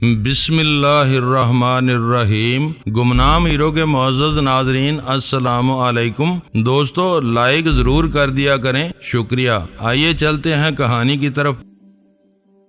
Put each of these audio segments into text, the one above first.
بسم اللہ الرحمن الرحیم۔ گمنام ہیرو کے معزز ناظرین السلام علیکم۔ دوستو لائک ضرور کر دیا کریں، شکریہ۔ آئیے چلتے ہیں کہانی کی طرف۔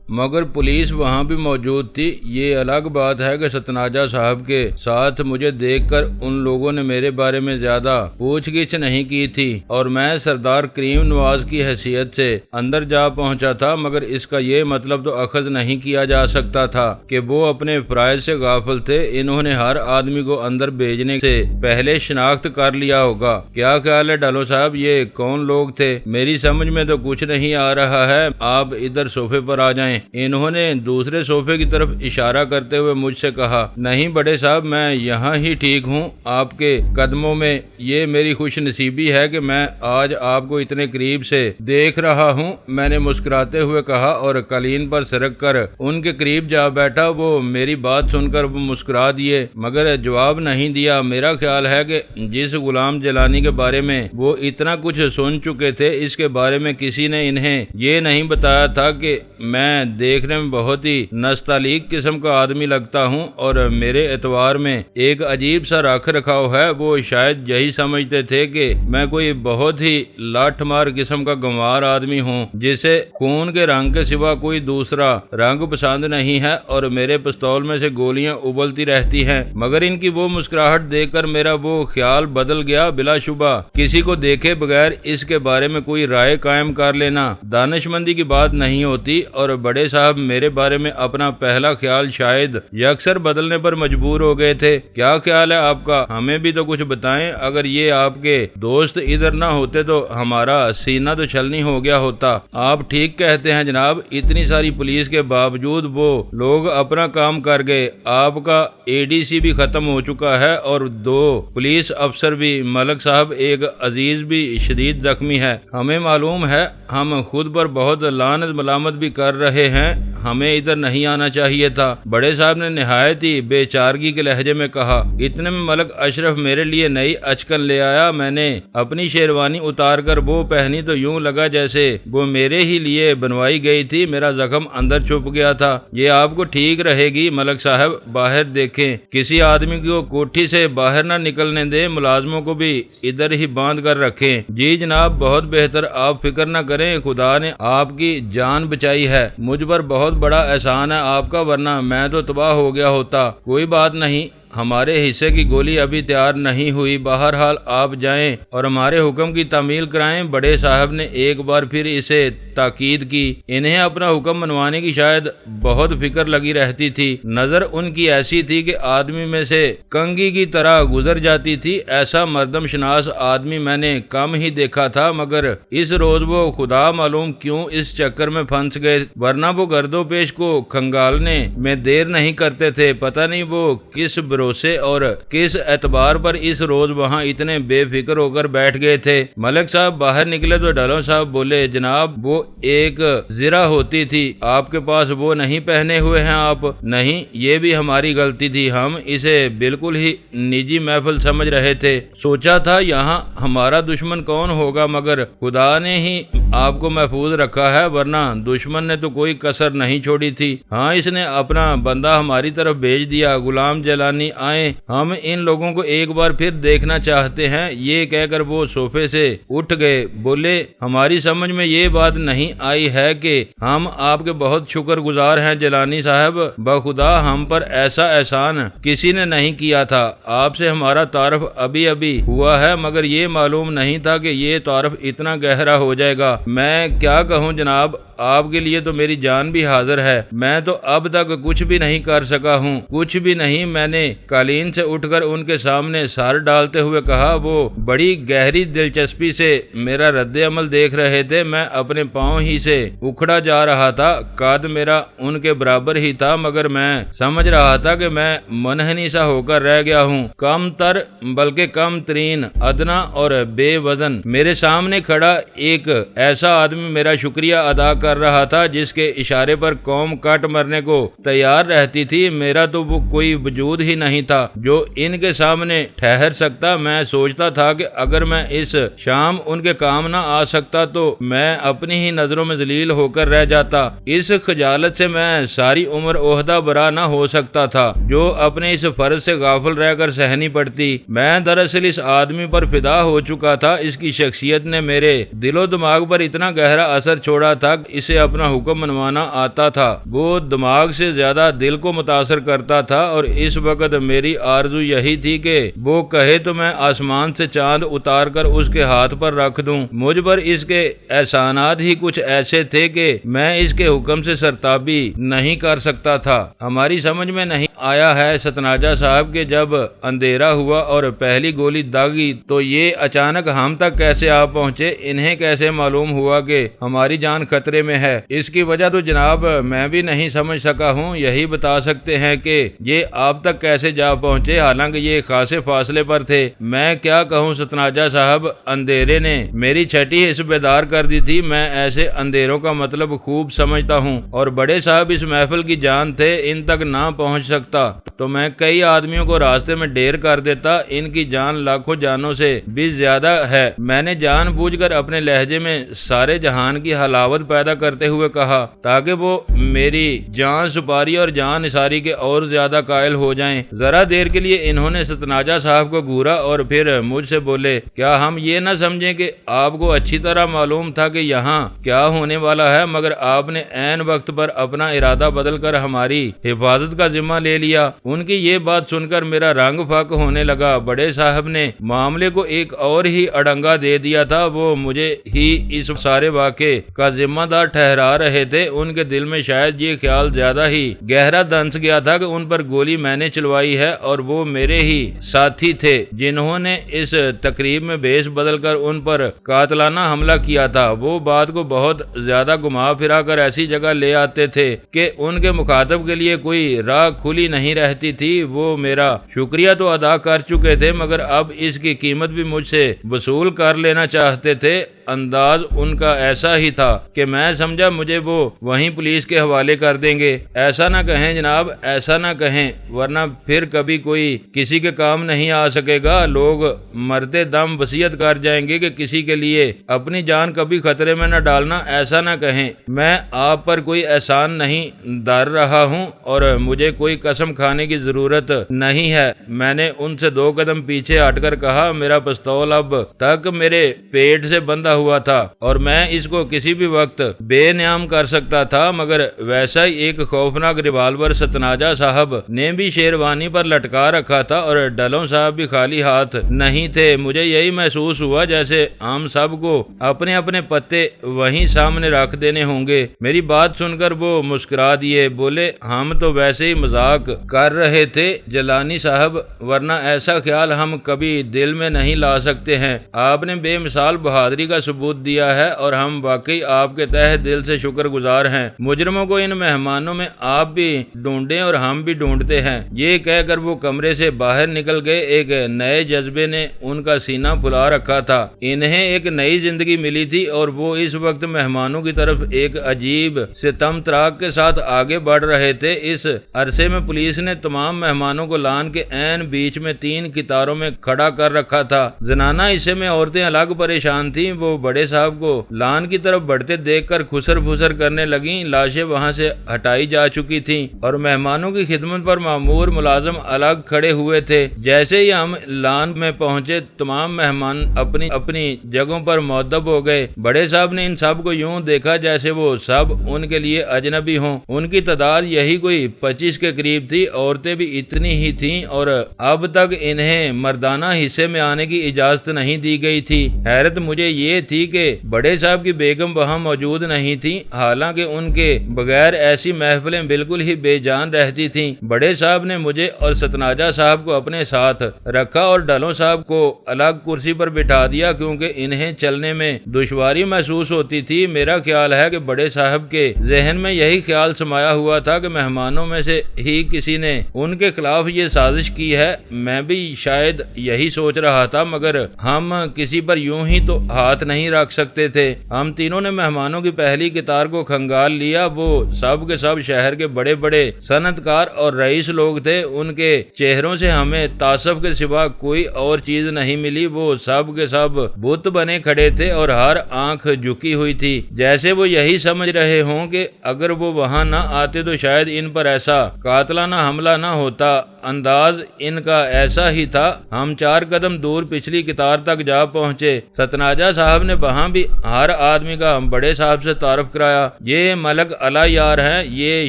مگر پولیس وہاں بھی موجود تھی۔ یہ الگ بات ہے کہ ستناجا صاحب کے ساتھ مجھے دیکھ کر ان لوگوں نے میرے بارے میں زیادہ پوچھ گچھ نہیں کی تھی اور میں سردار کریم نواز کی حیثیت سے اندر جا پہنچا تھا، مگر اس کا یہ مطلب تو اخذ نہیں کیا جا سکتا تھا کہ وہ اپنے فرائض سے غافل تھے۔ انہوں نے ہر آدمی کو اندر بھیجنے سے پہلے شناخت کر لیا ہوگا۔ کیا خیال ہے ڈالو صاحب، یہ کون لوگ تھے؟ میری سمجھ میں تو کچھ نہیں آ رہا ہے، آپ ادھر صوفے پر آ جائیں۔ انہوں نے دوسرے صوفے کی طرف اشارہ کرتے ہوئے مجھ سے کہا، نہیں بڑے صاحب، میں یہاں ہی ٹھیک ہوں آپ کے قدموں میں۔ یہ میری خوش نصیبی ہے کہ میں آج آپ کو اتنے قریب سے دیکھ رہا ہوں، میں نے مسکراتے ہوئے کہا اور قالین پر سرک کر ان کے قریب جا بیٹھا۔ وہ میری بات سن کر مسکرا دیے مگر جواب نہیں دیا۔ میرا خیال ہے کہ جس غلام جیلانی کے بارے میں وہ اتنا کچھ سن چکے تھے، اس کے بارے میں کسی نے انہیں یہ نہیں بتایا تھا کہ میں دیکھنے میں بہت ہی نستعلیق قسم کا آدمی لگتا ہوں اور میرے اعتبار میں ایک عجیب سا رکھ رکھاؤ ہے۔ وہ شاید یہی سمجھتے تھے کہ میں کوئی بہت ہی لاٹھ مار قسم کا گنوار آدمی ہوں جسے خون کے رنگ کے سوا کوئی دوسرا رنگ پسند نہیں ہے اور میرے پستول میں سے گولیاں ابلتی رہتی ہیں۔ مگر ان کی وہ مسکراہٹ دیکھ کر میرا وہ خیال بدل گیا۔ بلا شبہ کسی کو دیکھے بغیر اس کے بارے میں کوئی رائے قائم کر لینا دانشمندی کی بات نہیں ہوتی، اور بڑے صاحب میرے بارے میں اپنا پہلا خیال شاید یکسر بدلنے پر مجبور ہو گئے تھے۔ کیا خیال ہے آپ کا؟ ہمیں بھی تو کچھ بتائیں۔ اگر یہ آپ کے دوست ادھر نہ ہوتے تو ہمارا سینہ تو چھلنی ہو گیا ہوتا۔ آپ ٹھیک کہتے ہیں جناب، اتنی ساری پولیس کے باوجود وہ لوگ اپنا کام کر گئے۔ آپ کا اے ڈی سی بھی ختم ہو چکا ہے اور 2 پولیس افسر بھی، ملک صاحب ایک عزیز بھی شدید زخمی ہے۔ ہمیں معلوم ہے، ہم خود پر بہت لعنت ملامت بھی کر رہے ہیں، ہمیں ادھر نہیں آنا چاہیے تھا۔ بڑے صاحب نے نہایت ہی بے چارگی کے لہجے میں کہا۔ اتنے میں ملک اشرف میرے لیے نئی اچکن لے آیا۔ میں نے اپنی شیروانی اتار کر وہ پہنی تو یوں لگا جیسے وہ میرے ہی لیے بنوائی گئی تھی۔ میرا زخم اندر چھپ گیا تھا۔ یہ آپ کو ٹھیک رہے گی ملک صاحب، باہر دیکھیں، کسی آدمی کو کوٹھی سے باہر نہ نکلنے دیں، ملازموں کو بھی ادھر ہی باندھ کر رکھیں۔ جی جناب، بہت بہتر، آپ فکر نہ کریں، خدا نے آپ کی جان بچائی ہے۔ مجھ پر بہت بڑا احسان ہے آپ کا، ورنہ میں تو تباہ ہو گیا ہوتا۔ کوئی بات نہیں، ہمارے حصے کی گولی ابھی تیار نہیں ہوئی، بہرحال آپ جائیں اور ہمارے حکم کی تعمیل کرائیں۔ بڑے صاحب نے ایک بار پھر اسے تاکید کی۔ انہیں اپنا حکم منوانے کی شاید بہت فکر لگی رہتی تھی۔ نظر ان کی ایسی تھی کہ آدمی میں سے کنگھی کی طرح گزر جاتی تھی۔ ایسا مردم شناس آدمی میں نے کم ہی دیکھا تھا، مگر اس روز وہ خدا معلوم کیوں اس چکر میں پھنس گئے، ورنہ وہ گرد و پیش کو کھنگالنے میں دیر نہیں کرتے تھے۔ پتہ نہیں وہ کس بھروسے اور کس اعتبار پر اس روز وہاں اتنے بے فکر ہو کر بیٹھ گئے تھے۔ ملک صاحب باہر نکلے تو ڈالو صاحب بولے، جناب وہ ایک زرہ ہوتی تھی، آپ کے پاس وہ نہیں پہنے ہوئے ہیں آپ؟ نہیں، یہ بھی ہماری غلطی تھی، ہم اسے بالکل ہی نجی محفل سمجھ رہے تھے۔ سوچا تھا یہاں ہمارا دشمن کون ہوگا، مگر خدا نے ہی آپ کو محفوظ رکھا ہے، ورنہ دشمن نے تو کوئی کسر نہیں چھوڑی تھی۔ ہاں، اس نے اپنا بندہ ہماری طرف بھیج دیا۔ غلام جیلانی آئیں، ہم ان لوگوں کو ایک بار پھر دیکھنا چاہتے ہیں۔ یہ کہہ کر وہ صوفے سے اٹھ گئے۔ بولے، ہماری سمجھ میں یہ بات نہیں آئی ہے کہ ہم آپ کے بہت شکر گزار ہیں جیلانی صاحب، بخدا ہم پر ایسا احسان کسی نے نہیں کیا تھا۔ آپ سے ہمارا تعارف ابھی ابھی ہوا ہے، مگر یہ معلوم نہیں تھا کہ یہ تعارف اتنا گہرا ہو جائے گا۔ میں کیا کہوں جناب، آپ کے لیے تو میری جان بھی حاضر ہے۔ میں تو اب تک کچھ بھی نہیں کر سکا ہوں، کچھ بھی نہیں۔ میں نے قالین سے اٹھ کر ان کے سامنے سر ڈالتے ہوئے کہا۔ وہ بڑی گہری دلچسپی سے میرا رد عمل دیکھ رہے تھے۔ میں اپنے پاؤں ہی سے اکھڑا جا رہا تھا، قد میرا ان کے برابر ہی تھا، مگر میں سمجھ رہا تھا کہ میں منحنی سا ہو کر رہ گیا ہوں، کم تر بلکہ کم ترین، ادنا اور بے وزن۔ میرے سامنے کھڑا ایک ایسا آدمی میرا شکریہ ادا کر رہا تھا جس کے اشارے پر قوم کٹ مرنے کو تیار رہتی تھی۔ میرا تو وہ کوئی وجود ہی نہیں تھا جو ان کے سامنے ٹھہر سکتا۔ میں سوچتا تھا کہ اگر میں اس شام ان کے کام نہ آ سکتا تو میں اپنی ہی نظروں میں ذلیل ہو کر رہ جاتا۔ اس خجالت سے میں ساری عمر عہدہ برا نہ ہو سکتا تھا جو اپنے اس فرض سے غافل رہ کر سہنی پڑتی۔ میں دراصل اس آدمی پر فدا ہو چکا تھا۔ اس کی شخصیت نے میرے دل و دماغ پر اتنا گہرا اثر چھوڑا تھا کہ اسے اپنا حکم منوانا آتا تھا۔ وہ دماغ سے زیادہ دل کو متاثر کرتا تھا اور اس وقت میری آرزو یہی تھی کہ وہ کہے تو میں آسمان سے چاند اتار کر اس کے ہاتھ پر رکھ دوں۔ مجھ پر اس کے احسانات ہی کچھ ایسے تھے کہ میں اس کے حکم سے سرتابی نہیں کر سکتا تھا۔ ہماری سمجھ میں نہیں آیا ہے ستناجا صاحب کہ جب اندھیرا ہوا اور پہلی گولی داغی تو یہ اچانک ہم تک کیسے آ پہنچے؟ انہیں کیسے معلوم ہوا کہ ہماری جان خطرے میں ہے؟ اس کی وجہ تو جناب میں بھی نہیں سمجھ سکا ہوں۔ یہی بتا سکتے ہیں کہ یہ آپ تک کیسے جا پہنچے حالانکہ یہ خاصے فاصلے پر تھے۔ میں کیا کہوں ستناجا صاحب، اندھیرے نے میری چھٹی حس بیدار کر دی تھی۔ میں ایسے اندھیروں کا مطلب خوب سمجھتا ہوں اور بڑے صاحب اس محفل کی جان تھے، ان تک نہ پہنچ سکتا تو میں کئی آدمیوں کو راستے میں ڈھیر کر دیتا۔ ان کی جان لاکھوں جانوں سے بھی زیادہ ہے۔ میں نے جان بوجھ کر اپنے لہجے میں سارے جہان کی حلاوت پیدا کرتے ہوئے کہا تاکہ وہ میری جان سپاری اور جان نثاری کے اور زیادہ قائل ہو جائیں۔ ذرا دیر کے لیے انہوں نے ستناجا صاحب کو گھورا اور پھر مجھ سے بولے، کیا ہم یہ نہ سمجھیں کہ آپ کو اچھی طرح معلوم تھا کہ یہاں کیا ہونے والا ہے، مگر آپ نے عین وقت پر اپنا ارادہ بدل کر ہماری حفاظت کا ذمہ لے لیا۔ ان کی یہ بات سن کر میرا رنگ فاق ہونے لگا۔ بڑے صاحب نے معاملے کو ایک اور ہی اڑنگا دے دیا تھا۔ وہ مجھے ہی اس سارے واقعے کا ذمہ دار ٹھہرا رہے تھے۔ ان کے دل میں شاید یہ خیال زیادہ ہی گہرا دنس گیا تھا کہ ان پر گولی میں نے چلوائی ہے اور وہ میرے ہی ساتھی تھے جنہوں نے اس تقریب میں بھیس بدل کر ان پر قاتلانہ حملہ کیا تھا۔ وہ بات کو بہت زیادہ گھما پھرا کر ایسی جگہ لے آتے تھے کہ ان کے مخاطب کے لیے کوئی راہ کھلی نہیں رہتی تھی۔ وہ میرا شکریہ تو ادا کر چکے تھے مگر اب اس کی قیمت بھی مجھ سے وصول کر لینا چاہتے تھے۔ انداز ان کا ایسا ہی تھا کہ میں سمجھا مجھے وہ وہیں پولیس کے حوالے کر دیں گے۔ ایسا نہ کہیں جناب، ایسا نہ کہیں ورنہ پھر کبھی کوئی کسی کے کام نہیں آ سکے گا۔ لوگ مرتے دم وصیت کر جائیں گے کہ کسی کے لیے اپنی جان کبھی خطرے میں نہ ڈالنا۔ ایسا نہ کہیں، میں آپ پر کوئی احسان نہیں ڈال رہا ہوں اور مجھے کوئی قسم کھانے کی ضرورت نہیں ہے۔ میں نے ان سے 2 قدم پیچھے ہٹ کر کہا، میرا پستول اب تک میرے پیٹ سے بندھا ہوا تھا اور میں اس کو کسی بھی وقت بے نیام کر سکتا تھا، مگر ویسا ہی ایک خوفناک ریوالور ستناجا صاحب نے بھی شیروانی پر لٹکا رکھا تھا اور ڈلوں صاحب بھی خالی ہاتھ نہیں تھے۔ مجھے یہی محسوس ہوا جیسے ہم سب کو اپنے اپنے پتے وہیں سامنے رکھ دینے ہوں گے۔ میری بات سن کر وہ مسکرا دیے، بولے، ہم تو ویسے ہی مذاق کر رہے تھے جیلانی صاحب، ورنہ ایسا خیال ہم کبھی دل میں نہیں لا سکتے ہیں۔ آپ نے بے مثال بہادری کا ثبوت دیا ہے اور ہم واقعی آپ کے تہہ دل سے شکر گزار ہیں۔ مجرموں کو ان مہمانوں میں آپ بھی ڈھونڈیں اور ہم بھی ڈھونڈتے ہیں۔ یہ کہہ کر وہ کمرے سے باہر نکل گئے۔ ایک نئے جذبے نے ان کا سینہ پھلا رکھا تھا۔ انہیں ایک نئی زندگی ملی تھی اور وہ اس وقت مہمانوں کی طرف ایک عجیب ستم تراک کے ساتھ آگے بڑھ رہے تھے۔ اس عرصے میں پولیس نے تمام مہمانوں کو لان کے عین بیچ میں 3 قطاروں میں کھڑا کر رکھا تھا۔ زنانہ حصے میں عورتیں الگ پریشان تھیں۔ وہ بڑے صاحب کو لان کی طرف بڑھتے دیکھ کر خسر پھسر کرنے لگیں۔ لاشیں وہاں سے ہٹائی جا چکی تھیں اور مہمانوں کی خدمت پر مامور ملازم الگ کھڑے ہوئے تھے۔ جیسے ہی ہم لان میں پہنچے تمام مہمان اپنی اپنی جگہوں پر مؤدب ہو گئے۔ بڑے صاحب نے ان سب کو یوں دیکھا جیسے وہ سب ان کے لیے اجنبی ہوں۔ ان کی تعداد یہی کوئی 25 کے قریب تھی۔ عورتیں بھی اتنی ہی تھیں اور اب تک انہیں مردانہ حصے میں آنے کی اجازت نہیں دی گئی تھی۔ حیرت مجھے یہ تھی کہ بڑے صاحب کی بیگم وہاں موجود نہیں تھی، حالانکہ ان کے بغیر ایسی محفلیں بالکل ہی بے جان رہتی تھیں۔ بڑے صاحب نے مجھے اور ستناجا صاحب کو اپنے ساتھ رکھا اور ڈلوں صاحب کو الگ کرسی پر بٹھا دیا کیونکہ انہیں چلنے میں دشواری محسوس ہوتی تھی۔ میرا خیال ہے کہ بڑے صاحب کے ذہن میں یہی خیال سمایا ہوا تھا کہ مہمانوں میں سے ہی کسی نے ان کے خلاف یہ سازش کی ہے۔ میں بھی شاید یہی سوچ رہا تھا، مگر ہم کسی پر یوں ہی تو ہاتھ نہیں رکھ سکتے تھے۔ ہم تینوں نے مہمانوں کی پہلی قطار کو کھنگال لیا۔ وہ سب کے سب شہر کے بڑے بڑے صنعت کار اور رئیس لوگ تھے۔ ان کے چہروں سے ہمیں تعصب کے سوا کوئی اور چیز نہیں ملی۔ وہ سب کے سب بت بنے کھڑے تھے اور ہر آنکھ جھکی ہوئی تھی، جیسے وہ یہی سمجھ رہے ہوں کہ اگر وہ وہاں نہ آتے تو شاید ان پر ایسا قاتلانہ حملہ نہ ہوتا۔ انداز ان کا ایسا ہی تھا۔ ہم 4 قدم دور پچھلی قطار تک جا پہنچے۔ ستناجا صاحب نے وہاں بھی ہر آدمی کا بڑے صاحب سے تعارف کرایا۔ یہ ملک علا یار ہیں، یہ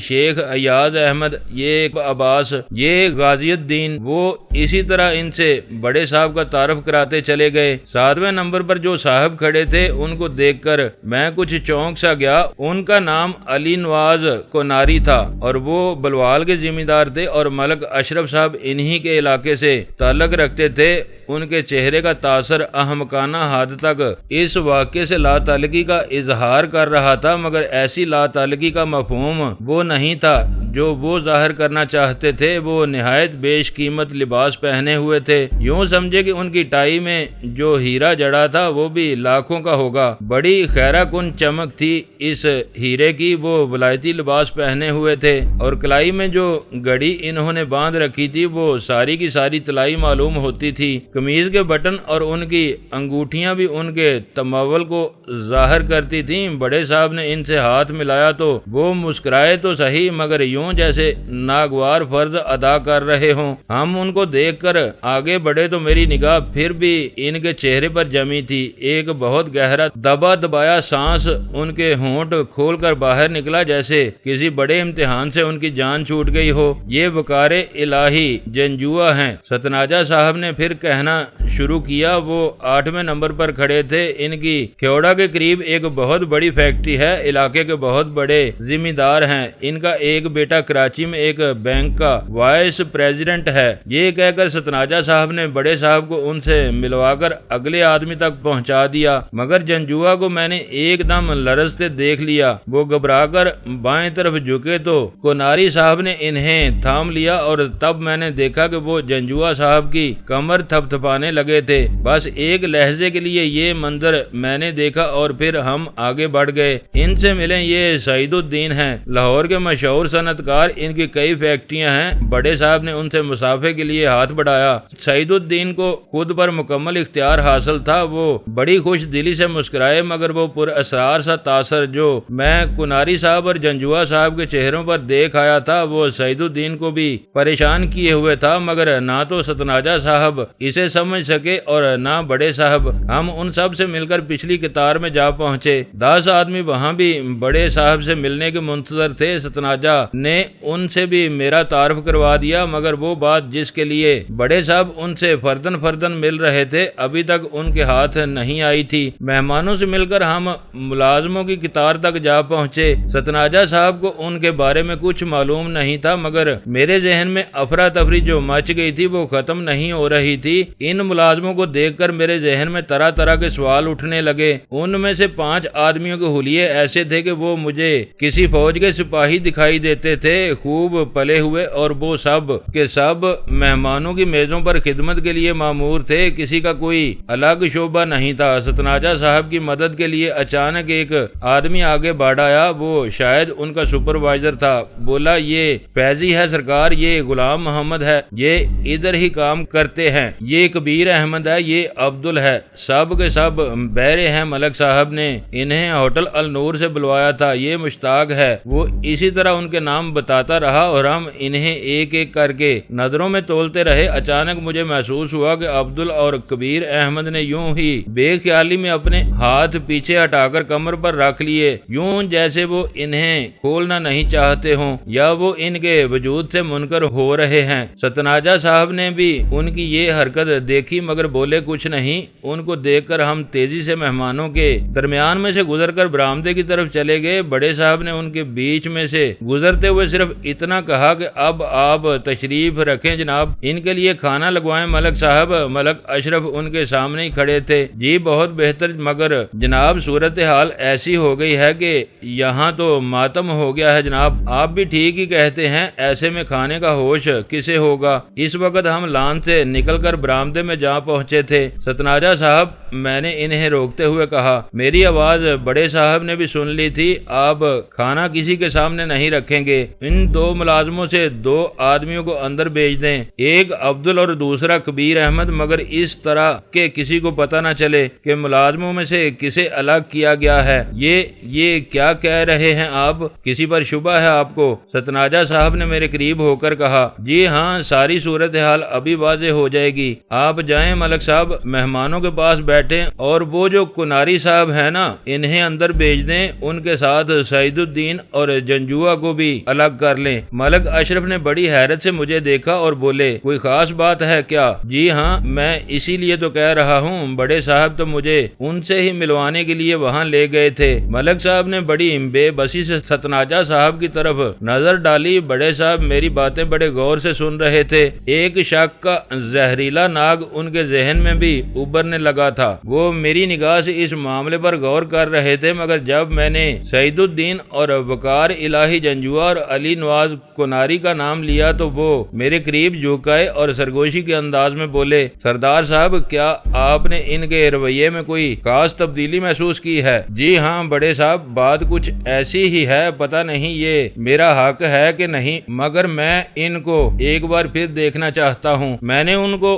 شیخ ایاز احمد، یہ عباس، یہ غازی الدین۔ وہ اسی طرح ان سے بڑے صاحب کا تعارف کراتے چلے گئے۔ 7ویں نمبر پر جو صاحب کھڑے تھے ان کو دیکھ کر میں کچھ چونک سا گیا۔ ان کا نام علی نواز کوناری تھا اور وہ بلوال کے ذمہ دار تھے اور ملک اشرف صاحب انہی کے علاقے سے تعلق رکھتے تھے۔ ان کے چہرے کا تاثر احمقانہ حد تک اس واقعے سے لا تعلقی کا اظہار کر رہا تھا، مگر ایسی لا تعلقی کا مفہوم وہ نہیں تھا جو وہ ظاہر کرنا چاہتے تھے۔ وہ نہایت بیش قیمت لباس پہنے ہوئے تھے، یوں سمجھے کہ ان کی ٹائی میں جو ہیرا جڑا تھا وہ بھی لاکھوں کا ہوگا۔ بڑی خیرہ کن چمک تھی اس ہیرے کی۔ وہ ولایتی لباس پہنے ہوئے تھے اور کلائی میں جو گڑی انہوں نے باندھ رکھی تھی وہ ساری کی ساری طلائی معلوم ہوتی تھی۔ قمیض کے بٹن اور ان کی انگوٹھیاں بھی ان کے تمول کو ظاہر کرتی تھیں۔ بڑے صاحب نے ان سے ہاتھ ملایا تو وہ مسکرائے تو صحیح، مگر یوں جیسے ناگوار فرض ادا کر رہے ہوں۔ ہم ان کو دیکھ کر آگے بڑھے تو میری نگاہ پھر بھی ان کے چہرے پر جمی تھی۔ ایک بہت گہرا دبا دبایا سانس ان کے ہونٹ کھول کر باہر نکلا، جیسے کسی بڑے امتحان سے ان کی جان چھوٹ گئی ہو۔ یہ وقار الہی جنجوا ہیں، ستناجا صاحب نے پھر کہنا شروع کیا۔ وہ 8ویں نمبر پر کھڑے تھے۔ ان کی کھیوڑا کے قریب ایک بہت بڑی فیکٹری ہے، علاقے کے بہت بڑے ذمہ دار ہیں۔ ان کا ایک بیٹا کراچی میں ایک بینک کا وائس پریزیڈنٹ ہے۔ یہ کہہ کر ستناجا صاحب نے بڑے صاحب کو ان سے ملوا کر اگلے آدمی تک پہنچا دیا، مگر جنجوا کو میں نے ایک دم لرزتے دیکھ لیا۔ وہ گھبرا کر بائیں طرف جھکے تو کوناری صاحب نے انہیں تھام لیا اور تب میں نے دیکھا کہ وہ جنجوا صاحب کی کمر تھپ تھپانے لگے تھے۔ بس ایک لہجے کے لیے یہ منظر میں نے دیکھا اور پھر ہم آگے بڑھ گئے۔ ان سے ملیں، یہ سعید الدین ہیں، لاہور کے مشہور صنعت کار، ان کی کئی فیکٹریاں ہیں۔ بڑے صاحب نے ان سے مسافے کے لیے ہاتھ بڑھایا۔ سعید الدین کو خود پر مکمل اختیار حاصل تھا۔ وہ بڑی خوش دلی سے مسکرائے، مگر وہ پر اسرار سا تاثر جو میں کوناری صاحب اور جنجوا صاحب کے چہروں پر دیکھ آیا تھا وہ سعید الدین کو بھی پریشان کیے ہوئے تھا، مگر نہ تو ستناجا صاحب اسے سمجھ سکے اور نہ بڑے صاحب۔ ہم ان سب سے مل کر پچھلی قطار میں جا پہنچے۔ 10 آدمی وہاں بھی بڑے صاحب سے ملنے کے منتظر تھے۔ ستناجا نے ان سے بھی میرا تعارف کروا دیا، مگر وہ بات جس کے لیے بڑے صاحب ان سے فردن فردن مل رہے تھے ابھی تک ان کے ہاتھ نہیں آئی تھی۔ مہمانوں سے مل کر ہم ملازموں کی قطار تک جا پہنچے۔ ستناجا صاحب کو ان کے بارے میں کچھ معلوم نہیں تھا، مگر میرے ذہن میں افراتفری جو مچ گئی تھی وہ ختم نہیں ہو رہی تھی۔ ان ملازموں کو دیکھ کر میرے ذہن میں طرح طرح کے سوال اٹھنے لگے۔ ان میں سے 5 آدمیوں کے حلیے ایسے تھے کہ وہ مجھے کسی فوج کے سپاہی دکھائی دیتے تھے، خوب پلے ہوئے، اور وہ سب کے سب مہمانوں کی میزوں پر خدمت کے لیے مامور تھے۔ کسی کا کوئی الگ شعبہ نہیں تھا۔ ستناجا صاحب کی مدد کے لیے اچانک ایک آدمی آگے بڑھ آیا۔ وہ شاید ان کا سپروائزر تھا۔ بولا، یہ فیضی ہے سرکار، یہ غلام محمد ہے، یہ ادھر ہی کام کرتے ہیں، یہ کبیر احمد ہے، یہ عبدل ہے۔ سب کے سب بہرے ہیں۔ ملک صاحب نے انہیں ہوٹل النور سے بلوایا تھا، یہ مشتاق ہے۔ وہ اسی طرح ان کے نام بتاتا رہا اور ہم انہیں ایک ایک کر کے نظروں میں تولتے رہے۔ اچانک مجھے محسوس ہوا کہ عبدل اور کبیر احمد نے یوں ہی بے خیالی میں اپنے ہاتھ پیچھے ہٹا کر کمر پر رکھ لیے، یوں جیسے وہ انہیں کھولنا نہیں چاہتے ہوں یا وہ ان کے وجود سے منکر ہو رہے ہیں۔ ستناجا صاحب نے بھی ان کی یہ حرکت دیکھی مگر بولے کچھ نہیں۔ ان کو دیکھ کر ہم تیزی سے مہمانوں کے درمیان میں سے گزر کر برآمدے کی طرف چلے گئے۔ بڑے صاحب نے ان کے بیچ میں سے گزرتے ہوئے صرف اتنا کہا کہ اب آپ تشریف رکھیں جناب، ان کے لیے کھانا لگوائیں۔ ملک صاحب، ملک اشرف ان کے سامنے ہی کھڑے تھے۔ جی بہت بہتر، مگر جناب صورتحال ایسی ہو گئی ہے کہ یہاں تو ماتم ہو گیا ہے جناب۔ آپ بھی ٹھیک ہی کہتے ہیں، ایسے میں کھانے کا ہوش کسے ہوگا؟ اس وقت ہم لان سے نکل کر برآمدے میں جا پہنچے تھے۔ ستناجا صاحب، میں نے انہیں روکتے ہوئے کہا، میری آواز بڑے صاحب نے بھی سن لی تھی، آپ کھانا کسی کے سامنے نہیں رکھیں گے، ان 2 ملازموں سے 2 آدمیوں کو اندر بھیج دیں، ایک عبدل اور دوسرا کبیر احمد، مگر اس طرح کہ کسی کو پتہ نہ چلے کہ ملازموں میں سے کسے الگ کیا گیا ہے۔ یہ کیا کہہ رہے ہیں آپ؟ کسی پر شبہ ہے آپ کو؟ ستناجہ صاحب نے میرے قریب ہو کر کہا، جی ہاں، ساری صورتحال ابھی واضح ہو جائے گی، آپ جائیں ملک صاحب، مہمانوں کے پاس بیٹھیں اور وہ جو کناری صاحب ہیں نا، انہیں اندر بھیج دیں، ان کے ساتھ سعید الدین اور جنجوعہ کو بھی الگ کر لیں۔ ملک اشرف نے بڑی حیرت سے مجھے دیکھا اور بولے، کوئی خاص بات ہے کیا؟ جی ہاں، میں اسی لیے تو کہہ رہا ہوں، بڑے صاحب تو مجھے ان سے ہی ملوانے کے لیے وہاں لے گئے تھے۔ ملک صاحب نے بڑی بے بسی سے ستناجہ صاحب کی طرف نظر ڈالی۔ بڑے صاحب میری باتیں بڑے غور سے سن رہے تھے، ایک شک کا زہریلا ناگ ان کے ذہن میں بھی ابھرنے لگا تھا۔ وہ میری نگاہ سے اس معاملے پر غور کر رہے تھے، مگر جب میں نے سعید الدین اور وقار الہی جنجوعہ اور علی نواز کناری کا نام لیا تو وہ میرے قریب جھکائے اور سرگوشی کے انداز میں بولے، سردار صاحب، کیا آپ نے ان کے رویے میں کوئی خاص تبدیلی محسوس کی ہے؟ جی ہاں بڑے صاحب، بات کچھ ایسی ہی ہے، پتہ نہیں یہ میرا حق ہے کہ نہیں، مگر میں ان کو ایک بار پھر دیکھنا چاہتا ہوں۔ میں نے ان کو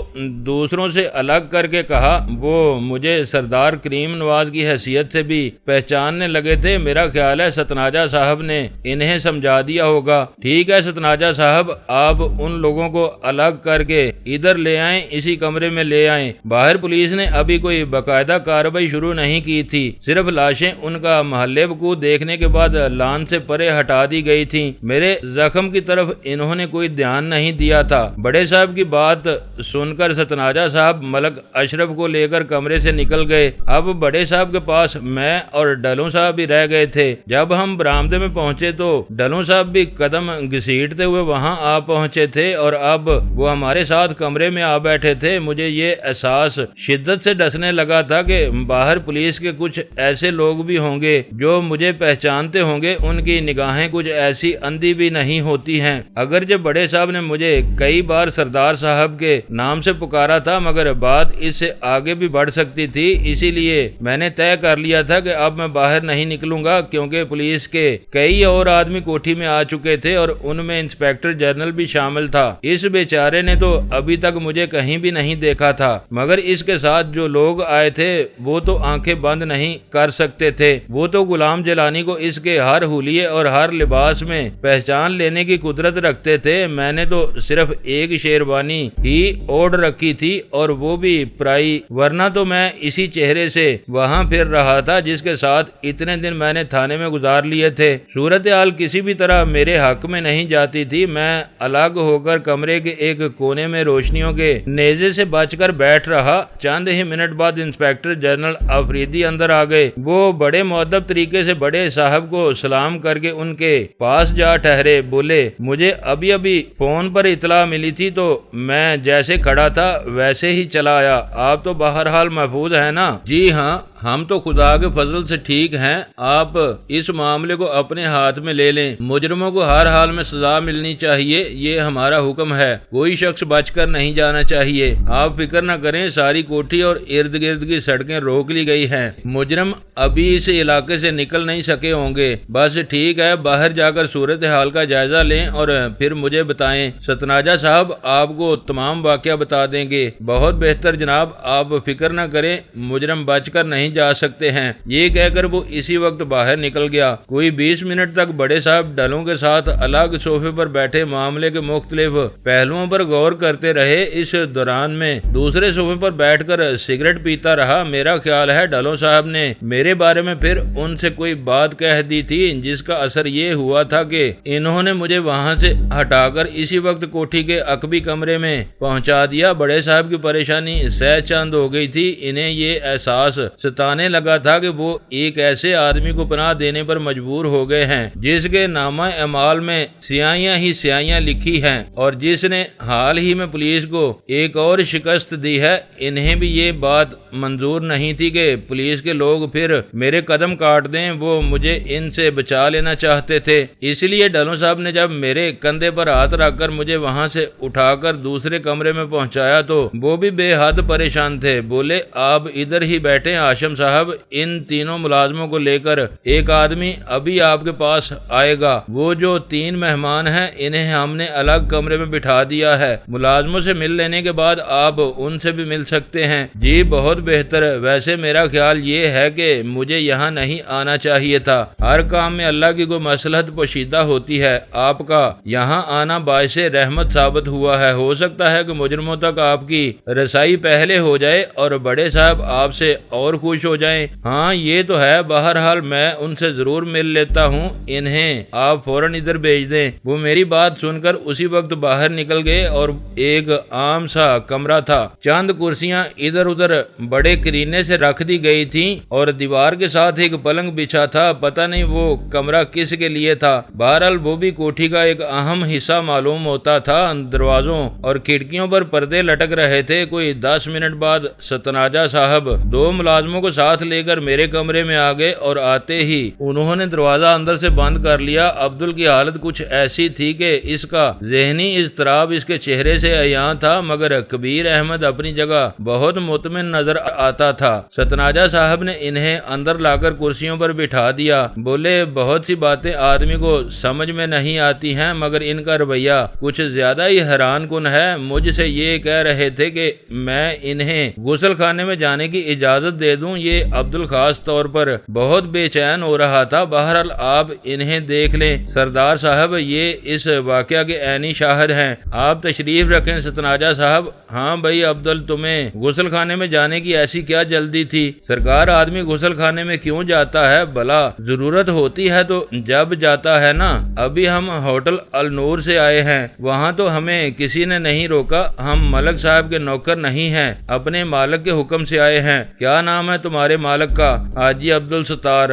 دوسروں سے الگ کر کے کہا، وہ مجھے سردار کریم نواز کی حیثیت سے بھی پہچاننے لگے تھے، میرا خیال ہے ستناجہ صاحب نے انہیں سمجھا دیا ہوگا۔ ٹھیک ہے ستناجہ صاحب، آپ ان لوگوں کو الگ کر کے ادھر لے آئیں، اسی کمرے میں لے آئیں۔ باہر پولیس نے ابھی کوئی باقاعدہ کارروائی شروع نہیں کی تھی، صرف لاشیں ان کا محل وقوع دیکھنے کے بعد لان سے پرے ہٹا دی گئی تھیں۔ میرے زخم کی طرف انہوں نے کوئی دھیان نہیں دیا تھا۔ بڑے صاحب کی بات سن کر ستناجہ صاحب ملک اشرف کو لے کر کمرے سے نکل گئے۔ اب بڑے صاحب کے پاس میں اور ڈلوں صاحب بھی رہ گئے تھے۔ جب ہم برآمدے میں پہنچے تو ڈلوں صاحب بھی قدم گھسیٹتے ہوئے وہاں آ پہنچے تھے اور اب وہ ہمارے ساتھ کمرے میں آ بیٹھے تھے۔ مجھے یہ احساس شدت سے ڈسنے لگا تھا کہ باہر پولیس کے کچھ ایسے لوگ بھی ہوں گے جو مجھے پہچانتے ہوں گے، ان کی نگاہیں کچھ ایسی اندھی بھی نہیں ہوتی ہیں۔ اگرچہ بڑے صاحب نے مجھے کئی بار سردار صاحب کے نام سے پکارا تھا، مگر بات اس سے آگے بھی بڑھ سکتی تھی، اسی لیے میں نے طے کر لیا تھا کہ اب میں باہر نہیں نکلوں گا، کیونکہ پولیس کے کئی اور آدمی کوٹھی میں آ چکے تھے اور ان میں انسپیکٹر جنرل بھی شامل تھا۔ اس بیچارے نے تو ابھی تک مجھے کہیں بھی نہیں دیکھا تھا، مگر اس کے ساتھ جو لوگ آئے تھے وہ تو آنکھیں بند نہیں کر سکتے تھے۔ وہ تو غلام جیلانی کو اس کے ہر حلیے اور ہر لباس میں پہچان لینے کی قدرت رکھتے تھے۔ میں نے تو صرف ایک شیروانی ہی اوڑھ رکھی تھی اور وہ بھی پرائی، ورنہ تو میں اسی چہرے سے وہاں پھر رہا تھا جس کے ساتھ اتنے دن میں نے تھانے میں گزار لیے تھے۔ صورتحال کسی بھی طرح میرے حق میں نہیں جاتی تھی۔ میں الگ ہو کر کمرے کے ایک کونے میں روشنیوں کے نیزے سے بچ کر بیٹھ رہا۔ چند ہی منٹ بعد انسپیکٹر جنرل آفریدی اندر آ گئے۔ وہ بڑے مؤدب طریقے سے بڑے صاحب کو سلام کر کے ان کے پاس جا ٹھہرے، بولے، مجھے ابھی فون پر اطلاع ملی تھی تو میں جیسے کھڑا تھا ویسے ہی چلا آیا۔ آپ تو بہرحال محفوظ ہیں نا؟ جی ہاں، ہم تو خدا کے فضل سے ٹھیک ہیں۔ آپ اس معاملے کو اپنے ہاتھ میں لے لیں، مجرموں کو ہر حال میں سزا ملنی چاہیے، یہ ہمارا حکم ہے، کوئی شخص بچ کر نہیں جانا چاہیے۔ آپ فکر نہ کریں، ساری کوٹھی اور ارد گرد کی سڑکیں روک لی گئی ہیں، مجرم ابھی اس علاقے سے نکل نہیں سکے ہوں گے۔ بس ٹھیک ہے، باہر جا کر صورتحال کا جائزہ لیں اور پھر مجھے بتائیں۔ ستناجہ صاحب آپ کو تمام واقعہ بتا دیں گے۔ بہت بہتر جناب، آپ فکر نہ کریں، مجرم بچ کر نہیں جا سکتے ہیں۔ یہ کہہ کر وہ اسی وقت باہر نکل گیا۔ کوئی 20 منٹ تک بڑے صاحب ڈلوں کے ساتھ الگ صوفے پر بیٹھے معاملے کے مختلف پہلوؤں پر غور کرتے رہے۔ اس دوران میں دوسرے صوفے پر بیٹھ کر سگریٹ پیتا رہا۔ میرا خیال ہے ڈلوں صاحب نے میرے بارے میں پھر ان سے کوئی بات کہہ دی تھی، جس کا اثر یہ ہوا تھا کہ انہوں نے مجھے وہاں سے ہٹا کر اسی وقت کوٹھی کے عقبی کمرے میں پہنچا دیا۔ بڑے صاحب کی پریشانی سہ چند ہو گئی تھی۔ انہیں یہ احساس ستانے لگا تھا کہ وہ ایک ایسے آدمی کو پناہ دینے پر مجبور ہو گئے ہیں جس کے نامہ اعمال میں سیاہیاں ہی سیاہیاں لکھی ہیں اور جس نے حال ہی میں پولیس کو ایک اور شکست دی ہے۔ انہیں بھی یہ بات منظور نہیں تھی کہ پولیس کے لوگ پھر میرے قدم کاٹ دیں، وہ مجھے ان سے بچا لینا چاہتے تھے۔ اس لیے ڈلوں صاحب نے جب میرے کندھے پر ہاتھ رکھ کر مجھے وہاں سے اٹھا کر دوسرے کمرے میں پہنچایا تو وہ بھی بے حد پریشان تھے۔ بولے، آپ ادھر ہی بیٹھے ہاشم صاحب، ان تینوں ملازموں کو لے کر ایک آدمی ابھی آپ کے پاس آئے گا۔ وہ جو 3 مہمان ہیں انہیں ہم نے الگ کمرے میں بٹھا دیا ہے، ملازموں سے مل لینے کے بعد آپ ان سے بھی مل سکتے ہیں۔ جی بہت بہتر، ویسے میرا خیال یہ ہے کہ مجھے یہاں نہیں آنا چاہیے تھا، ہر کام میں اللہ کی کوئی مصلحت پوشیدہ ہوتی ہے، آپ کا یہاں آنا باعث رحمت ثابت ہوا ہے، ہو سکتا ہے کہ مجرموں تک آپ کی رسائی پہلے ہو جائے اور بڑے صاحب آپ سے اور خوش ہو جائیں۔ ہاں یہ تو ہے، بہرحال میں ان سے ضرور مل لیتا ہوں، انہیں آپ فوراً ادھر بھیج دیں۔ وہ میری بات سن کر اسی وقت باہر نکل گئے اور ایک عام سا کمرہ تھا، چند کرسیاں ادھر ادھر بڑے کرینے سے رکھ دی گئی تھیں اور دیوار کے ساتھ ایک پلنگ بچھا تھا، پتہ نہیں وہ کمرہ کس کے لیے تھا۔ بہرحال وہ بھی کوٹھی کا ایک اہم حصہ معلوم ہوتا تھا۔ دروازوں اور کھڑکیوں پر پردے لٹک رہے تھے۔ کوئی 10 منٹ بعد ستناجا صاحب 2 ملازموں کو ساتھ لے کر میرے کمرے میں آ گئے اور آتے ہی انہوں نے دروازہ اندر سے بند کر لیا۔ عبدل کی حالت کچھ ایسی تھی کہ اس کا ذہنی اضطراب اس کے چہرے سے عیاں تھا، مگر کبیر احمد اپنی جگہ بہت مطمئن نظر آتا تھا۔ ستناجا صاحب نے انہیں اندر لا کر کرسیوں پر بٹھا دیا، بولے بہت سی باتیں آدمی کو سمجھ میں نہیں آتی ہیں، مگر ان کا رویہ کچھ زیادہ ہی حیران کن ہے۔ مجھ سے یہ کہہ رہے تھے کہ میں انہیں غسل خانے میں جانے کی اجازت دے دوں۔ یہ عبدل خاص طور پر بہت بے چین ہو رہا تھا۔ بہرحال آپ انہیں دیکھ لیں سردار صاحب، یہ اس واقعہ کے عینی شاہد ہیں، آپ تشریف رکھیں۔ ستناجا صاحب: ہاں بھائی عبدل، تمہیں غسل خانے میں جانے کی ایسی کیا جلدی تھی؟ سرکار آدمی غسل خانے میں کیوں جاتا ہے؟ بھلا ضرورت ہوتی ہے تو جب جاتا ہے نا۔ ابھی ہم ہوٹل النور سے آئے ہیں، وہاں تو ہمیں کسی نے نہیں روکا، ہم ملک صاحب کے نوکر نہیں ہیں، اپنے مالک کے حکم سے آئے ہیں۔ کیا نام ہے تمہارے مالک کا؟ حاجی عبدالستار۔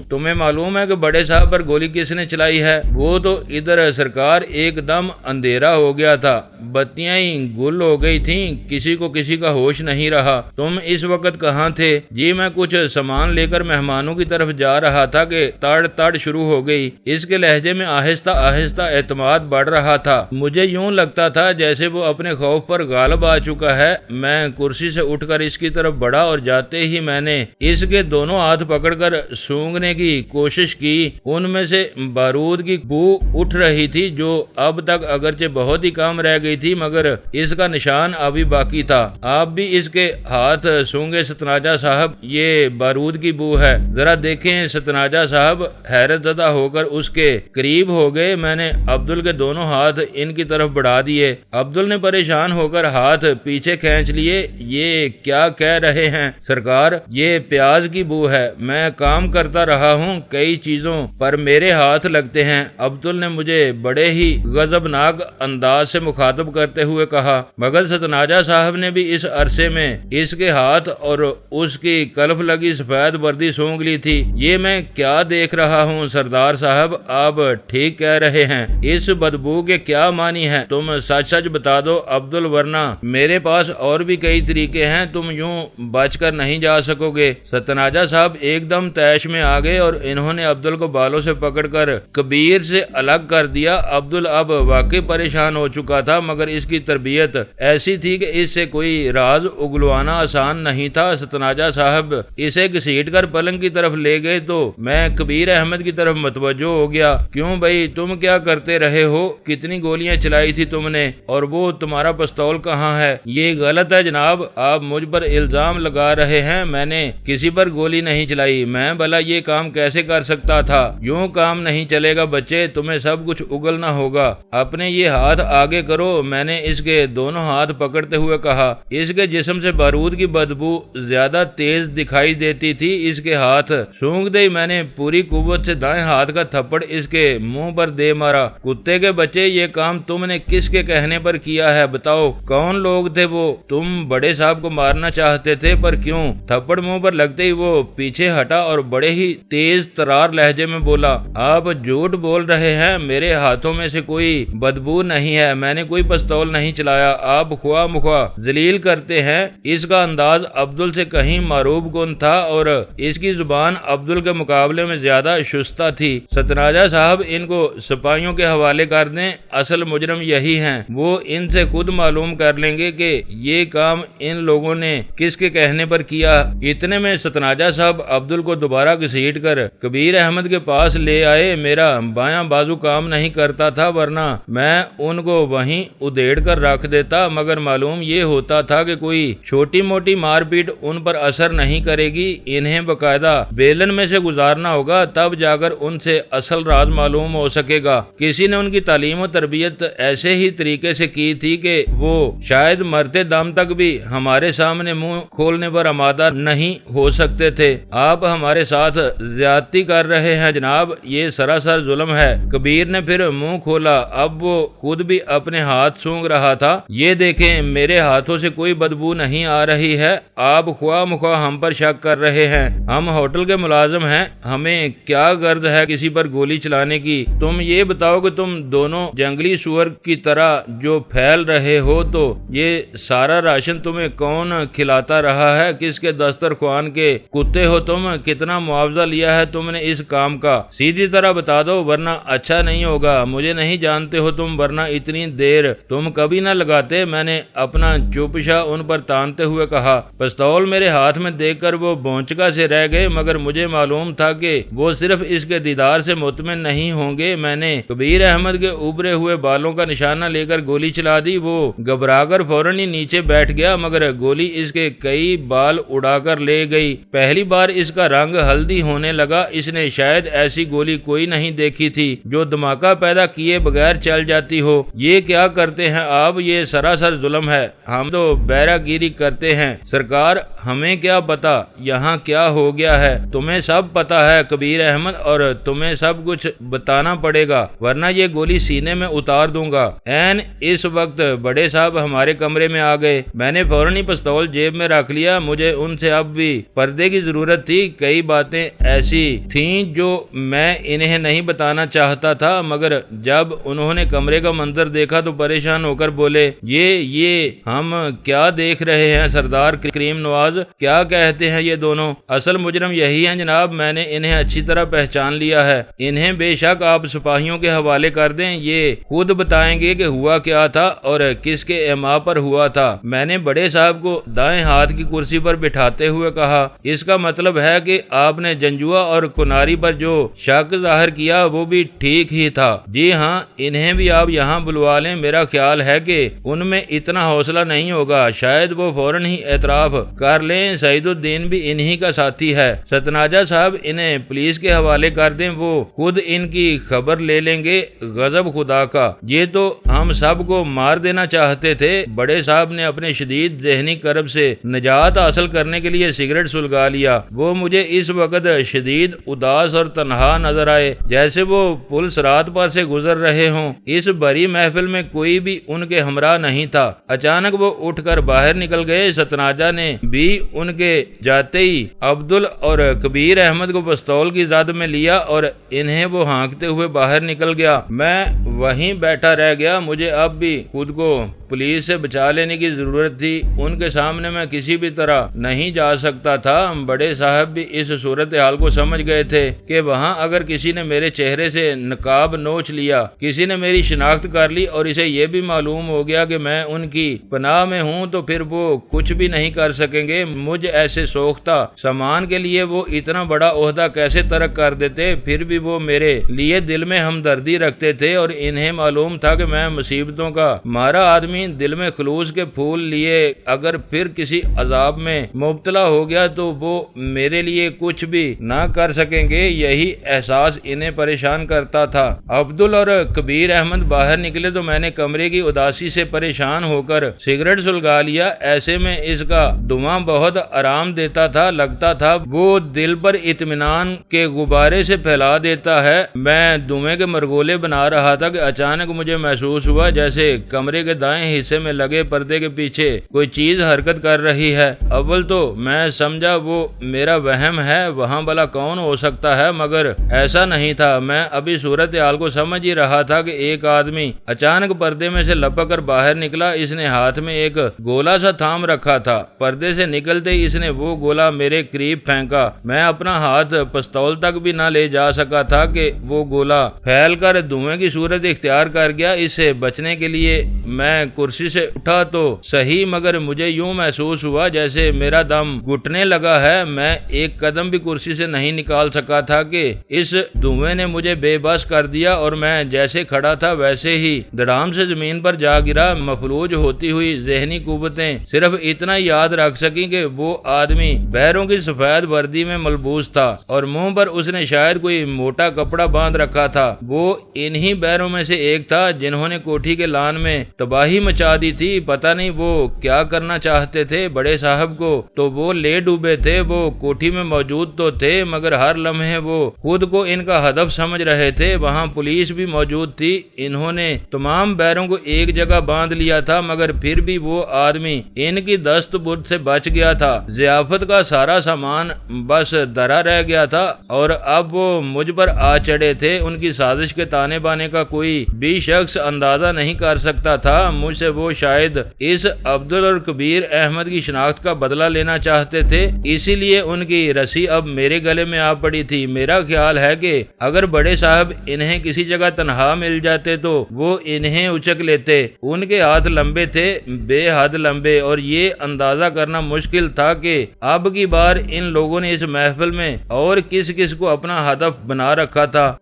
تمہیں معلوم ہے کہ بڑے صاحب پر گولی کس نے چلائی ہے؟ وہ تو ادھر سرکار ایک دم اندھیرا ہو گیا تھا، بتیاں ہی گل ہو گئی تھیں، کسی کو کسی کا ہوش نہیں رہا۔ تم اس وقت کہاں تھے؟ جی میں کچھ سامان لے کر مہمانوں کی طرف جا رہا تھا کہ تڑ تڑ شروع ہو گئی۔ اس کے لہجے میں آہستہ آہستہ اعتماد بڑھ رہا تھا، مجھے یوں لگتا تھا جیسے وہ اپنے خوف پر غالب آ چکا ہے۔ میں کرسی سے اٹھ کر اس کی طرف بڑھا اور جاتے ہی میں نے اس کے دونوں ہاتھ پکڑ کر سونگھنے کی کوشش کی۔ ان میں سے بارود کی بو اٹھ رہی تھی جو اب تک اگرچہ بہت ہی کم رہ گئی تھی، مگر اس کا نشان ابھی باقی تھا۔ آپ بھی اس کے ہاتھ سونگے ستناجا صاحب، یہ بارود کی بو ہے، ذرا دیکھیں۔ ستناجا صاحب حیرت زدہ ہو کر اس کے قریب ہو گئے۔ میں نے عبدل کے دونوں ہاتھ ان کی طرف بڑھا دیے۔ عبدل نے پریشان ہو کر ہاتھ پیچھے کھینچ لیے۔ یہ کیا کہہ رہے ہیں سرکار؟ یہ پیاز کی بو ہے، میں کام کرتا رہا ہوں، کئی چیزوں پر میرے ہاتھ لگتے ہیں۔ عبدل نے مجھے بڑے ہی غضبناک انداز سے مخاطب کرتے ہوئے کہا، مگر ستناجا صاحب نے بھی اس عرصے میں اس کے ہاتھ اور اس کی کلف لگی سفید وردی سونگ لی تھی۔ یہ میں کیا دیکھ رہا ہوں سردار صاحب؟ آپ ٹھیک کہہ رہے ہیں، اس بدبو کے کیا معنی ہے؟ تم سچ سچ بتا دو عبدل، ورنہ میرے پاس اور بھی کئی طریقے ہیں، تم یوں بچ کر نہیں جا سکو گے۔ ستناجا صاحب ایک دم طیش میں آ گئے اور انہوں نے عبدل کو بالوں سے پکڑ کر کبیر سے الگ کر دیا۔ عبدل اب واقعی پریشان ہو چکا تھا، مگر اس کی تربیت ایسی تھی کہ اس سے کوئی راز اگلوانا آسان نہیں تھا۔ ستناجا صاحب اسے گھسیٹ کر پلنگ کی طرف لے گئے تو میں کبیر احمد کی طرف متوجہ ہو گیا۔ کیوں بھائی، تم کیا کرتے رہے ہو؟ کتنی گولیاں چلائی تھی تم نے؟ اور وہ تمہارا پستول کہاں ہے؟ یہ غلط ہے جناب، آپ مجھ پر الزام لگا رہے ہیں، میں نے کسی پر گولی نہیں چلائی، میں بھلا یہ کام کیسے کر سکتا تھا؟ یوں کام نہیں چلے گا بچے، تمہیں سب کچھ اگلنا ہوگا۔ اپنے یہ ہاتھ آگے کرو۔ میں نے اس کے دونوں ہاتھ پکڑتے ہوئے کہا۔ اس کے جسم سے بارود کی بدبو زیادہ تیز دکھائی دیتی تھی۔ اس کے ہاتھ سونگ دے میں نے پوری قوت سے دائیں ہاتھ کا تھپڑ اس کے منہ پر دے مارا۔ کتے کے بچے، یہ کام تم نے کس کے کہنے پر کیا ہے؟ بتاؤ کون لوگ تھے وہ؟ تم بڑے صاحب کو مارنا چاہتے تھے، پر کیوں؟ تھپڑ منہ پر لگتے ہی وہ پیچھے ہٹا اور بڑے ہی تیز ترار لہجے میں بولا، آپ جھوٹ بول رہے ہیں، میرے ہاتھوں میں سے کوئی بدبو نہیں ہے، میں نے کوئی پستول نہیں چلایا، آپ خواہ مخواہ ذلیل کرتے ہیں۔ اس کا انداز عبدل سے کہیں معروب گن تھا اور اس کی زبان عبدل کے مقابلے میں زیادہ شستہ تھی۔ ستناجا صاحب ان کو سپاہیوں کے حوالے کر دیں، اصل مجرم یہی ہیں، وہ ان سے خود معلوم کر لیں گے کہ یہ کام ان لوگوں نے کس کے کہنے پر کیا؟ اتنے میں ستناجہ صاحب عبدل کو دوبارہ گھسیٹ کر کبیر احمد کے پاس لے آئے۔ میرا بایاں بازو کام نہیں کرتا تھا ورنہ میں ان کو وہیں ادھیڑ کر رکھ دیتا، مگر معلوم یہ ہوتا تھا کہ کوئی چھوٹی موٹی مار پیٹ ان پر اثر نہیں کرے گی، انہیں باقاعدہ بیلن میں سے گزارنا ہوگا، تب جا کر ان سے اصل راز معلوم ہو سکے گا۔ کسی نے ان کی تعلیم و تربیت ایسے ہی طریقے سے کی تھی کہ وہ شاید مرتے دم تک بھی ہمارے سامنے منہ کھولنے پر آمادہ نہیں ہو سکتے تھے۔ آپ ہمارے ساتھ زیادتی کر رہے ہیں جناب، یہ سراسر ظلم ہے۔ کبیر نے پھر منہ کھولا، اب وہ خود بھی اپنے ہاتھ سونگ رہا تھا۔ یہ دیکھیں میرے ہاتھوں سے کوئی بدبو نہیں آ رہی ہے، آپ خواہ مخواہ ہم پر شک کر رہے ہیں، ہم ہوٹل کے ملازم ہیں، ہمیں کیا غرض ہے کسی پر گولی چلانے کی؟ تم یہ بتاؤ کہ تم دونوں جنگلی سور کی طرح جو پھیل رہے ہو تو یہ سارا راشن تمہیں کون کھلاتا رہا ہے؟ کس کے دسترخوان کے کتے ہو تم؟ کتنا معاوضہ لیا ہے تم نے اس کام کا؟ سیدھی طرح بتا دو ورنہ اچھا نہیں ہوگا۔ مجھے نہیں جانتے ہو تم، ورنہ اتنی دیر تم کبھی نہ لگاتے۔ میں نے اپنا چوپشا ان پر تانتے ہوئے کہا۔ پستول میرے ہاتھ میں دیکھ کر وہ بونچکا سے رہ گئے، مگر مجھے معلوم تھا کہ وہ صرف اس کے دیدار سے مطمئن نہیں ہوں گے۔ میں نے کبیر احمد کے ابھرے ہوئے بالوں کا نشانہ لے کر گولی چلا دی۔ وہ گھبرا کر فوراً ہی نیچے بیٹھ گیا، مگر گولی اس کے کئی بال اڑا کر لے گئی۔ پہلی بار اس کا رنگ ہلدی ہونے لگا۔ اس نے شاید ایسی گولی کوئی نہیں دیکھی تھی جو دھماکہ پیدا کیے بغیر چل جاتی ہو۔ یہ کیا کرتے ہیں آپ؟ یہ سراسر ظلم ہے، ہم تو بیرا گیری کرتے ہیں۔ سرکار ہمیں کیا پتا یہاں کیا ہو گیا ہے؟ تمہیں سب پتا ہے کبیر احمد، اور تمہیں سب کچھ بتانا پڑے گا ورنہ یہ گولی سینے میں اتار دوں گا۔ این اس وقت بڑے صاحب ہمارے کمرے میں آ گئے۔ میں نے فوراً ہی پستول جیب میں رکھ لیا۔ مجھے ان سے اب بھی پردے کی ضرورت تھی۔ کئی باتیں ایسی تھیں جو میں انہیں نہیں بتانا چاہتا تھا، مگر جب انہوں نے کمرے کا منظر دیکھا تو پریشان ہو کر بولے، یہ ہم کیا دیکھ رہے ہیں سردار کریم نواز؟ کیا کہتے ہیں یہ دونوں؟ اصل مجرم یہی ہیں جناب، میں نے انہیں اچھی طرح پہچان لیا ہے۔ انہیں بے شک آپ سپاہیوں کے حوالے کر دیں، یہ خود بتائیں گے کہ ہوا کیا تھا اور کس کے اعماء پر ہوا تھا۔ میں نے بڑے صاحب کو دائیں ہاتھ کی کرسی پر بٹھاتے ہوئے کہا، اس کا مطلب ہے کہ آپ نے جنجوا اور کناری پر جو شک ظاہر کیا وہ بھی ٹھیک ہی تھا۔ جی ہاں، انہیں بھی آپ یہاں بلوا لیں۔ میرا خیال ہے کہ ان میں اتنا حوصلہ نہیں ہوگا، شاید وہ فوراً ہی اعتراف کر لیں۔ سعید الدین بھی انہی کا ساتھی ہے۔ ستناجہ صاحب انہیں پولیس کے حوالے کر دیں، وہ خود ان کی خبر لے لیں گے۔ غضب خدا کا، یہ تو ہم سب کو مار دینا چاہتے تھے۔ بڑے صاحب نے اپنے شدید ذہنی کرب سے نجات حاصل کرنے کے لیے سگریٹ سلگا لیا۔ وہ مجھے اس وقت شدید اداس اور تنہا نظر آئے، جیسے وہ پل صراط پر سے گزر رہے ہوں۔ اس بڑی محفل میں کوئی بھی ان کے ہمراہ نہیں تھا۔ اچانک وہ اٹھ کر باہر نکل گئے۔ ستناجہ نے بھی ان کے جاتے ہی عبدل اور کبیر احمد کو پستول کی زد میں لیا اور انہیں وہ ہانکتے ہوئے باہر نکل گیا۔ میں وہیں بیٹھا رہ گیا۔ مجھے اب بھی خود کو پولیس سے بچا لینے کی ضرورت تھی۔ ان کے سامنے میں کسی بھی طرح نہیں جا سکتا تھا۔ بڑے صاحب بھی اس صورتحال کو سمجھ گئے تھے کہ وہاں اگر کسی نے میرے چہرے سے نقاب نوچ لیا، کسی نے میری شناخت کر لی اور اسے یہ بھی معلوم ہو گیا کہ میں ان کی پناہ میں ہوں، تو پھر وہ کچھ بھی نہیں کر سکیں گے۔ مجھ ایسے سوختہ سامان کے لیے وہ اتنا بڑا عہدہ کیسے ترک کر دیتے؟ پھر بھی وہ میرے لیے دل میں ہمدردی رکھتے تھے اور انہیں معلوم تھا کہ میں مصیبتوں کا مارا آدمی دل میں خلوص کے پھول لیے اگر پھر کسی عذاب میں مبتلا ہو گیا تو وہ میرے لیے کچھ بھی نہ کر سکیں گے۔ یہی احساس انہیں پریشان کرتا تھا۔ عبدل اور کبیر احمد باہر نکلے تو میں نے کمرے کی اداسی سے پریشان ہو کر سگریٹ سلگا لیا۔ ایسے میں اس کا دھواں بہت آرام دیتا تھا، لگتا تھا وہ دل پر اطمینان کے غبارے سے پھیلا دیتا ہے۔ میں دھوئیں کے مرغولے بنا رہا تھا کہ اچانک مجھے محسوس ہوا جیسے کمرے کے دائیں حصے میں لگے پردے کے پیچھے کوئی چیز حرکت کر رہی ہے۔ اول تو میں سمجھا وہ میرا وہم ہے، وہاں بلا کون ہو سکتا ہے، مگر ایسا نہیں تھا۔ میں ابھی صورتحال کو سمجھ ہی رہا تھا کہ ایک آدمی اچانک پردے میں سے لپک کر باہر نکلا۔ اس نے ہاتھ میں ایک گولا سا تھام رکھا تھا۔ پردے سے نکلتے ہی اس نے وہ گولا میرے قریب پھینکا۔ میں اپنا ہاتھ پستول تک بھی نہ لے جا سکا تھا کہ وہ گولا پھیل کر دھوئیں کی صورت اختیار کر گیا۔ اس سے بچنے کے لیے میں کرسی سے اٹھا تو صحیح، مگر مجھے یوں محسوس محسوس ہوا جیسے میرا دم گھٹنے لگا ہے. میں ایک قدم بھی کرسی سے نہیں نکال سکا تھا کہ اس دھوئیں نے مجھے بے بس کر دیا اور میں جیسے کھڑا تھا ویسے ہی دڑام سے زمین پر جا گرا. مفلوج ہوتی ہوئی ذہنی قوتیں صرف اتنا یاد رکھ سکیں کہ وہ آدمی پیروں کی سفید وردی میں ملبوس تھا اور منہ پر اس نے شاید کوئی موٹا کپڑا باندھ رکھا تھا. وہ انہی بیروں میں سے ایک تھا جنہوں نے کوٹھی کے لان میں تباہی مچا دی تھی. پتہ نہیں وہ کیا کرنا چاہتے تھے بڑے صاحب کو تو وہ لے ڈوبے تھے. وہ کوٹھی میں موجود تو تھے مگر ہر لمحے وہ خود کو ان کا ہدف سمجھ رہے تھے. وہاں پولیس بھی موجود تھی. انہوں نے تمام بیروں کو ایک جگہ باندھ لیا تھا مگر پھر بھی وہ آدمی ان کی دست برد سے بچ گیا تھا. ضیافت کا سارا سامان بس درا رہ گیا تھا اور اب وہ مجھ پر آ چڑھے تھے. ان کی سازش کے تانے بانے کا کوئی بھی شخص اندازہ نہیں کر سکتا تھا. مجھ سے وہ شاید اس عبدل اور کبیر احمد کی شناخت کا بدلہ لینا چاہتے تھے. اسی لیے ان کی رسی اب میرے گلے میں آ پڑی تھی. میرا خیال ہے کہ اگر بڑے صاحب انہیں کسی جگہ تنہا مل جاتے تو وہ انہیں اچک لیتے. ان کے ہاتھ لمبے تھے, بے حد لمبے, اور یہ اندازہ کرنا مشکل تھا کہ اب کی بار ان لوگوں نے اس محفل میں اور کس کس کو اپنا ہدف بنا رکھا تھا.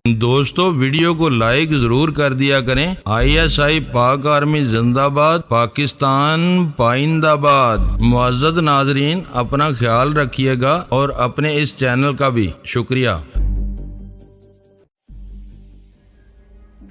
دوستو ویڈیو کو لائک ضرور کر دیا کریں. ISI پاک آرمی زندہ باد, پاکستان پائندہ باد. معزز ناظرین اپنا خیال رکھیے گا اور اپنے اس چینل کا بھی شکریہ.